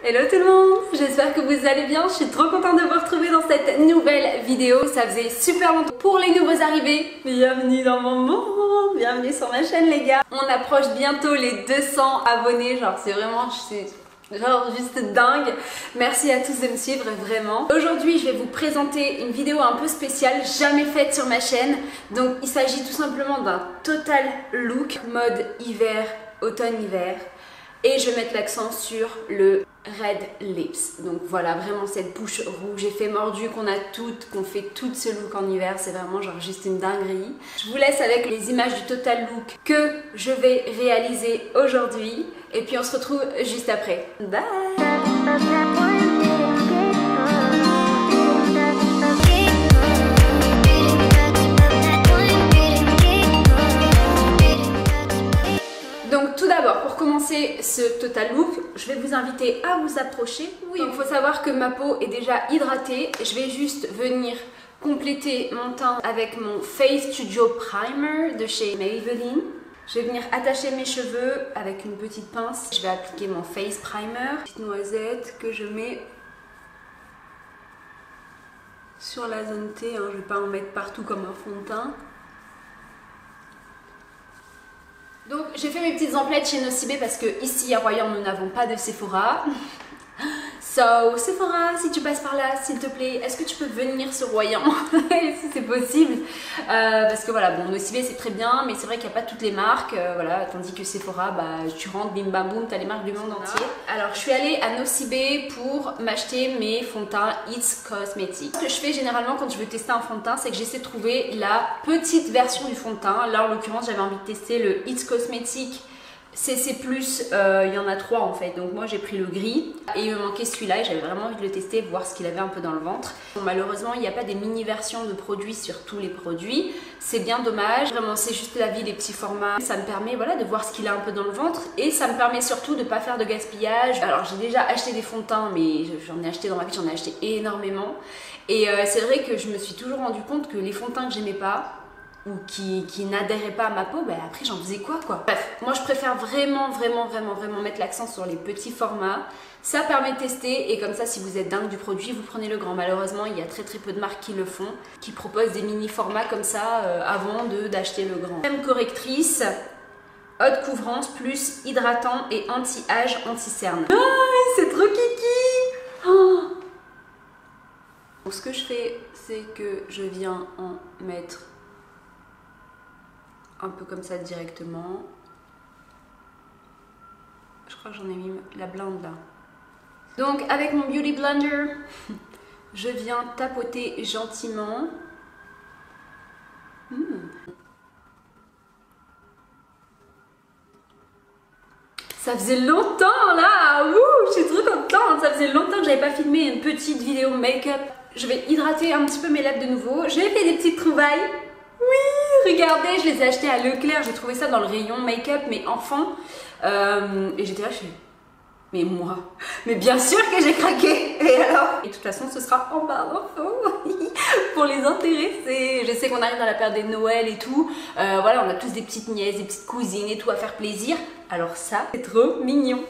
Hello tout le monde, j'espère que vous allez bien, je suis trop contente de vous retrouver dans cette nouvelle vidéo, ça faisait super longtemps. Pour les nouveaux arrivés, bienvenue dans mon monde, bienvenue sur ma chaîne les gars. On approche bientôt les 200 abonnés, genre c'est vraiment, genre juste dingue. Merci à tous de me suivre, vraiment. Aujourd'hui je vais vous présenter une vidéo un peu spéciale, jamais faite sur ma chaîne. Donc il s'agit tout simplement d'un total look, mode hiver, automne-hiver. Et je vais mettre l'accent sur le red lips. Donc voilà, vraiment cette bouche rouge, effet mordu qu'on a toutes, qu'on fait toutes ce look en hiver. C'est vraiment genre juste une dinguerie. Je vous laisse avec les images du total look que je vais réaliser aujourd'hui. Et puis on se retrouve juste après. Bye! Donc tout d'abord, pour commencer ce total look, je vais vous inviter à vous approcher. Oui, il faut savoir que ma peau est déjà hydratée. Je vais juste venir compléter mon teint avec mon Face Studio Primer de chez Maybelline. Je vais venir attacher mes cheveux avec une petite pince. Je vais appliquer mon Face Primer, petite noisette que je mets sur la zone T. Je ne vais pas en mettre partout comme un fond de teint. Donc j'ai fait mes petites emplettes chez Nocibé parce que ici à Royan nous n'avons pas de Sephora. So Sephora, si tu passes par là, s'il te plaît, est-ce que tu peux venir sur Royan si c'est possible, parce que voilà, bon, Nocibé c'est très bien, mais c'est vrai qu'il n'y a pas toutes les marques, voilà, tandis que Sephora, bah tu rentres, bim bam boum, t'as les marques du monde entier. Alors je suis allée à Nocibé pour m'acheter mes fonds de teint It's Cosmetics. Ce que je fais généralement quand je veux tester un fond de teint, c'est que j'essaie de trouver la petite version du fond de teint. Là en l'occurrence j'avais envie de tester le It's Cosmetics CC+, il y en a 3 en fait, donc moi j'ai pris le gris et il me manquait celui-là et j'avais vraiment envie de le tester, voir ce qu'il avait un peu dans le ventre. Bon, malheureusement il n'y a pas des mini versions de produits sur tous les produits, c'est bien dommage, vraiment c'est juste la vie des petits formats. Ça me permet voilà, de voir ce qu'il a un peu dans le ventre et ça me permet surtout de ne pas faire de gaspillage. Alors j'ai déjà acheté des fonds de teint, mais j'en ai acheté dans ma vie, j'en ai acheté énormément et c'est vrai que je me suis toujours rendu compte que les fonds de teint que j'aimais pas ou qui n'adhéraient pas à ma peau, ben après j'en faisais quoi. Bref, moi je préfère vraiment mettre l'accent sur les petits formats. Ça permet de tester et comme ça si vous êtes dingue du produit, vous prenez le grand. Malheureusement il y a très peu de marques qui le font, qui proposent des mini formats comme ça avant d'acheter le grand. Crème correctrice, haute couvrance plus hydratant et anti-âge, anti-cerne. Ah, c'est trop kiki. Oh. Donc ce que je fais, c'est que je viens en mettre un peu comme ça directement. Je crois que j'en ai mis la blinde là. Donc avec mon Beauty Blender, je viens tapoter gentiment. Ça faisait longtemps là, je suis trop contente. Ça faisait longtemps que j'avais pas filmé une petite vidéo make-up. Je vais hydrater un petit peu mes lèvres de nouveau. J'ai fait des petites trouvailles. Oui, regardez, je les ai achetés à Leclerc, j'ai trouvé ça dans le rayon make-up, mais enfant. Et j'étais là, je fais, mais moi, mais bien sûr que j'ai craqué. Et alors? Et de toute façon, ce sera en barre d'infos pour les intéresser. Je sais qu'on arrive dans la période des Noël et tout. Voilà, on a tous des petites nièces, des petites cousines et tout à faire plaisir. Alors ça, c'est trop mignon.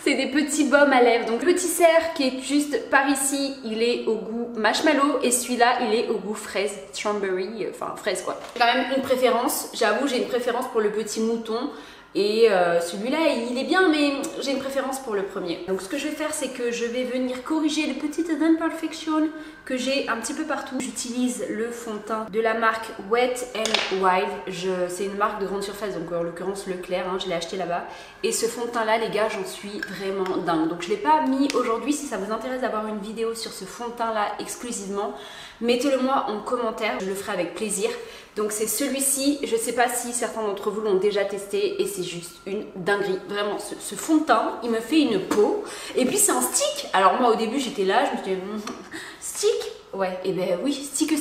C'est des petits baumes à lèvres. Donc le petit cerf qui est juste par ici, il est au goût marshmallow et celui-là, il est au goût fraise, strawberry, enfin fraise quoi. J'ai quand même une préférence. J'avoue, j'ai une préférence pour le petit mouton. Et celui-là il est bien, mais j'ai une préférence pour le premier. Donc ce que je vais faire, c'est que je vais venir corriger les petites imperfections que j'ai un petit peu partout. J'utilise le fond de teint de la marque Wet n Wild. C'est une marque de grande surface, donc en l'occurrence Leclerc, je l'ai acheté là-bas. Et ce fond de teint là les gars, j'en suis vraiment dingue. Donc je ne l'ai pas mis aujourd'hui. Si ça vous intéresse d'avoir une vidéo sur ce fond de teint là exclusivement, mettez-le moi en commentaire, je le ferai avec plaisir. Donc c'est celui-ci, je sais pas si certains d'entre vous l'ont déjà testé et c'est juste une dinguerie. Vraiment, ce fond de teint, il me fait une peau. Et puis c'est un stick. Alors moi au début j'étais là, je me suis dit, stick? Ouais, et ben oui, stick.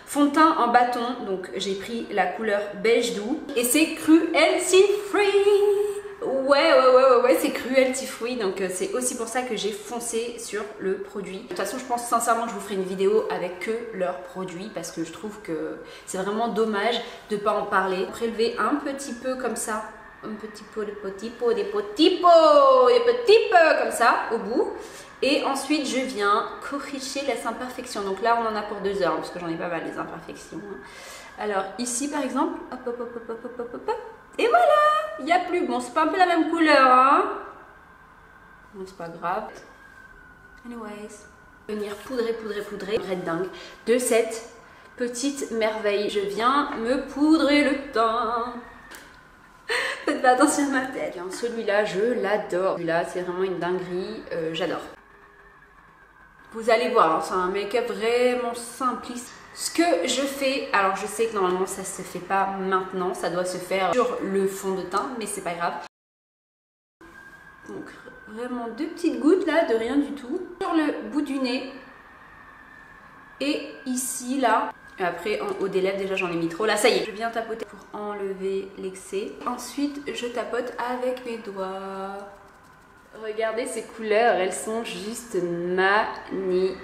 Fond de teint en bâton, donc j'ai pris la couleur beige doux. Et c'est cruelty free. Ouais, c'est cruelty free, donc c'est aussi pour ça que j'ai foncé sur le produit. De toute façon, je pense sincèrement que je vous ferai une vidéo avec que leurs produits parce que je trouve que c'est vraiment dommage de ne pas en parler. Prélever un petit peu comme ça un petit pot, des petits pots, des petits pots, des petits pots, comme ça, au bout. Et ensuite, je viens corriger les imperfections. Donc là, on en a pour 2 heures, parce que j'en ai pas mal, les imperfections. Alors, ici, par exemple, hop, hop, hop, hop, hop, hop, hop, et voilà, il n'y a plus. Bon, c'est pas un peu la même couleur, hein. Bon, c'est pas grave. Anyways. Venir poudrer, poudrer, poudrer, red dingue, de cette petite merveille. Je viens me poudrer le teint. Faites pas attention à ma tête. Celui-là, je l'adore. Celui-là, c'est vraiment une dinguerie. J'adore. Vous allez voir, hein, c'est un make-up vraiment simpliste. Ce que je fais, alors je sais que normalement ça se fait pas maintenant, ça doit se faire sur le fond de teint, mais c'est pas grave. Donc vraiment 2 petites gouttes là, de rien du tout. Sur le bout du nez. Et ici, là. Et après, en haut des lèvres, déjà j'en ai mis trop. Là, ça y est. Je viens tapoter pour enlever l'excès. Ensuite, je tapote avec mes doigts. Regardez ces couleurs, elles sont juste magnifiques.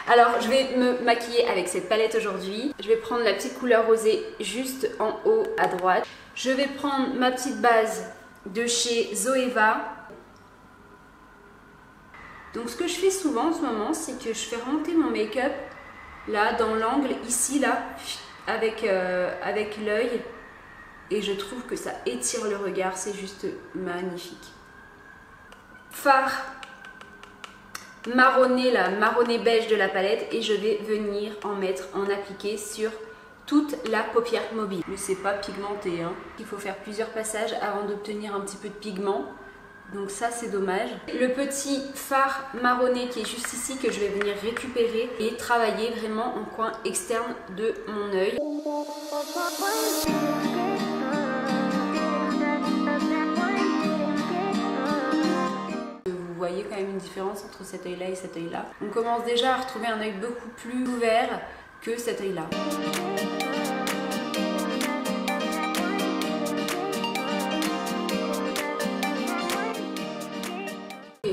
Alors, je vais me maquiller avec cette palette aujourd'hui. Je vais prendre la petite couleur rosée juste en haut à droite. Je vais prendre ma petite base de chez Zoeva. Donc, ce que je fais souvent en ce moment, c'est que je fais remonter mon make-up là, dans l'angle, ici, là, avec l'œil. Et je trouve que ça étire le regard, c'est juste magnifique. Fard marronné, là, marronné beige de la palette, et je vais venir en appliquer sur toute la paupière mobile. Mais c'est pas pigmenté, hein. Il faut faire plusieurs passages avant d'obtenir un petit peu de pigment. Donc ça, c'est dommage. Le petit fard marronné qui est juste ici, que je vais venir récupérer et travailler vraiment en coin externe de mon œil. Vous voyez quand même une différence entre cet œil-là et cet œil-là. On commence déjà à retrouver un œil beaucoup plus ouvert que cet œil-là.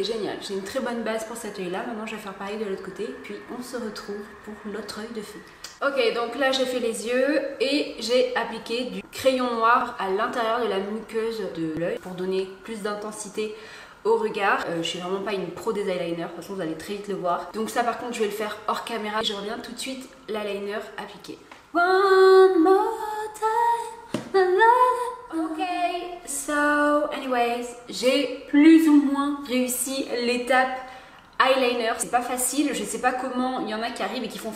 Génial, j'ai une très bonne base pour cet œil là. Maintenant je vais faire pareil de l'autre côté, puis on se retrouve pour l'autre œil de feu. Ok, donc là j'ai fait les yeux et j'ai appliqué du crayon noir à l'intérieur de la muqueuse de l'œil pour donner plus d'intensité au regard. Je suis vraiment pas une pro des eyeliners, de toute façon vous allez très vite le voir. Donc ça par contre je vais le faire hors caméra et je reviens tout de suite l'eyeliner appliqué. One more time, my love. Ok, so anyways, j'ai plus ou moins réussi l'étape eyeliner. C'est pas facile, je sais pas comment, il y en a qui arrivent et qui font...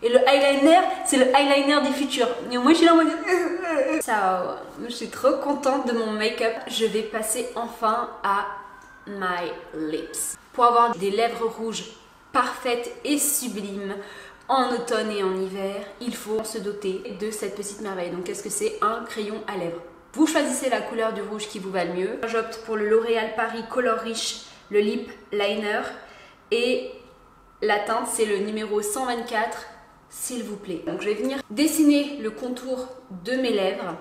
Et le eyeliner, c'est le eyeliner des futurs. Et moi je suis là en mode... So, je suis trop contente de mon make-up. Je vais passer enfin à my lips. Pour avoir des lèvres rouges parfaites et sublimes, en automne et en hiver, il faut se doter de cette petite merveille. Donc qu'est-ce que c'est? Un crayon à lèvres. Vous choisissez la couleur du rouge qui vous va le mieux. J'opte pour le L'Oréal Paris Color Rich, le Lip Liner. Et la teinte, c'est le numéro 124, s'il vous plaît. Donc je vais venir dessiner le contour de mes lèvres.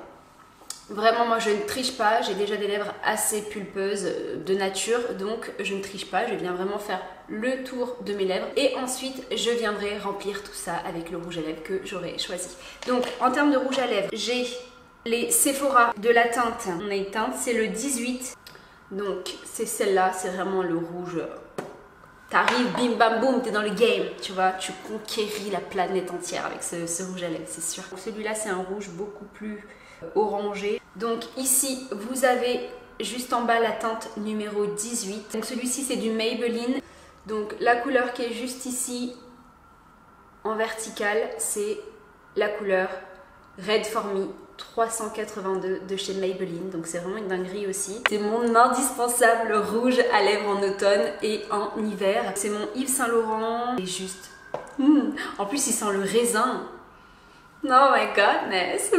Vraiment, moi je ne triche pas, j'ai déjà des lèvres assez pulpeuses de nature, donc je ne triche pas, je viens vraiment faire le tour de mes lèvres et ensuite je viendrai remplir tout ça avec le rouge à lèvres que j'aurai choisi. Donc en termes de rouge à lèvres, j'ai les Sephora de la teinte, Night Teint, c'est le 18, donc c'est celle-là, c'est vraiment le rouge. T'arrives, bim bam boum, t'es dans le game, tu vois, tu conquéris la planète entière avec ce rouge à lèvres, c'est sûr. Celui-là c'est un rouge beaucoup plus orangé. Donc ici vous avez juste en bas la teinte numéro 18. Donc celui-ci c'est du Maybelline. Donc la couleur qui est juste ici en verticale, c'est la couleur Red For Me 382 de chez Maybelline. Donc c'est vraiment une dinguerie aussi. C'est mon indispensable rouge à lèvres en automne et en hiver. C'est mon Yves Saint Laurent. Et juste... En plus il sent le raisin. Oh my godness,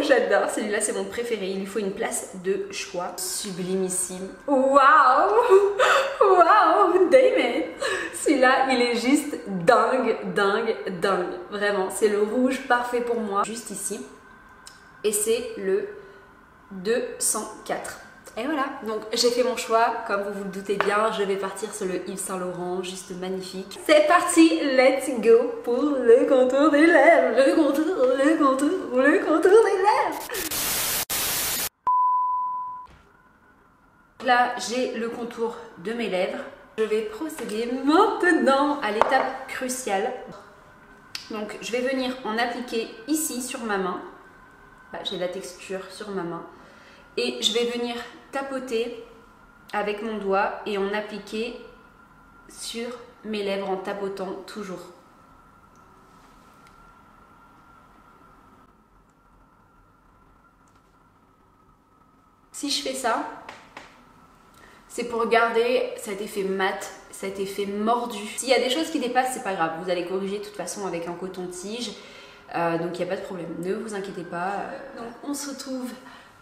j'adore, celui-là c'est mon préféré, il lui faut une place de choix. Sublimissime. Waouh, waouh, Damon. Celui-là il est juste dingue, dingue, dingue. Vraiment, c'est le rouge parfait pour moi. Juste ici. Et c'est le 204. Et voilà, donc j'ai fait mon choix, comme vous vous le doutez bien, je vais partir sur le Yves Saint Laurent, juste magnifique. C'est parti, let's go pour le contour des lèvres, le contour des lèvres. Là, j'ai le contour de mes lèvres. Je vais procéder maintenant à l'étape cruciale. Donc, je vais venir en appliquer ici sur ma main. J'ai la texture sur ma main. Et je vais venir tapoter avec mon doigt et en appliquer sur mes lèvres en tapotant toujours. Si je fais ça, c'est pour garder cet effet mat, cet effet mordu. S'il y a des choses qui dépassent, c'est pas grave. Vous allez corriger de toute façon avec un coton-tige. Donc il n'y a pas de problème. Ne vous inquiétez pas. Donc on se retrouve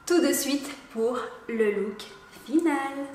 tout de suite pour le look final.